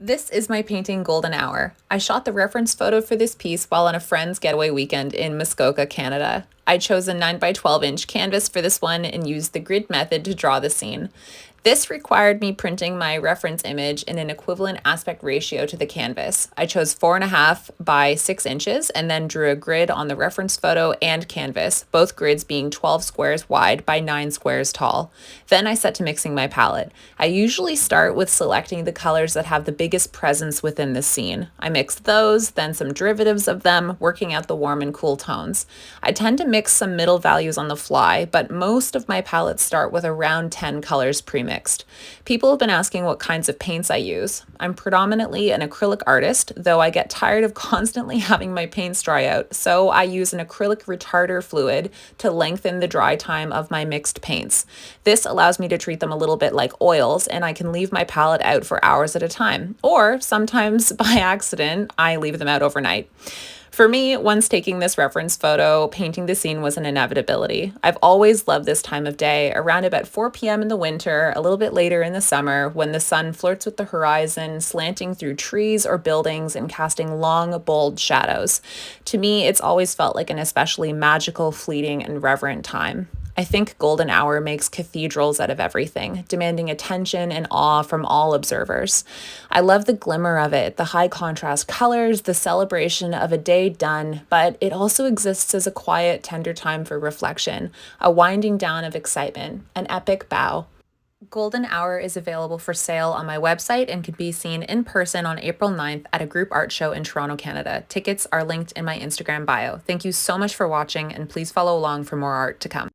This is my painting Golden Hour. I shot the reference photo for this piece while on a friend's getaway weekend in Muskoka, Canada. I chose a 9 by 12 inch canvas for this one and used the grid method to draw the scene. This required me printing my reference image in an equivalent aspect ratio to the canvas. I chose 4.5 by 6 inches and then drew a grid on the reference photo and canvas, both grids being 12 squares wide by 9 squares tall. Then I set to mixing my palette. I usually start with selecting the colors that have the biggest presence within the scene. I mix those, then some derivatives of them, working out the warm and cool tones. I tend to mix some middle values on the fly, but most of my palettes start with around 10 colors pre-mixed. People have been asking what kinds of paints I use. I'm predominantly an acrylic artist, though I get tired of constantly having my paints dry out, so I use an acrylic retarder fluid to lengthen the dry time of my mixed paints. This allows me to treat them a little bit like oils, and I can leave my palette out for hours at a time, or sometimes by accident, I leave them out overnight. For me, once taking this reference photo, painting the scene was an inevitability. I've always loved this time of day, around about 4 p.m. in the winter, a little bit later in the summer, when the sun flirts with the horizon, slanting through trees or buildings and casting long, bold shadows. To me, it's always felt like an especially magical, fleeting, and reverent time. I think Golden Hour makes cathedrals out of everything, demanding attention and awe from all observers. I love the glimmer of it, the high contrast colors, the celebration of a day done, but it also exists as a quiet, tender time for reflection, a winding down of excitement, an epic bow. Golden Hour is available for sale on my website and can be seen in person on April 9th at a group art show in Toronto, Canada. Tickets are linked in my Instagram bio. Thank you so much for watching, and please follow along for more art to come.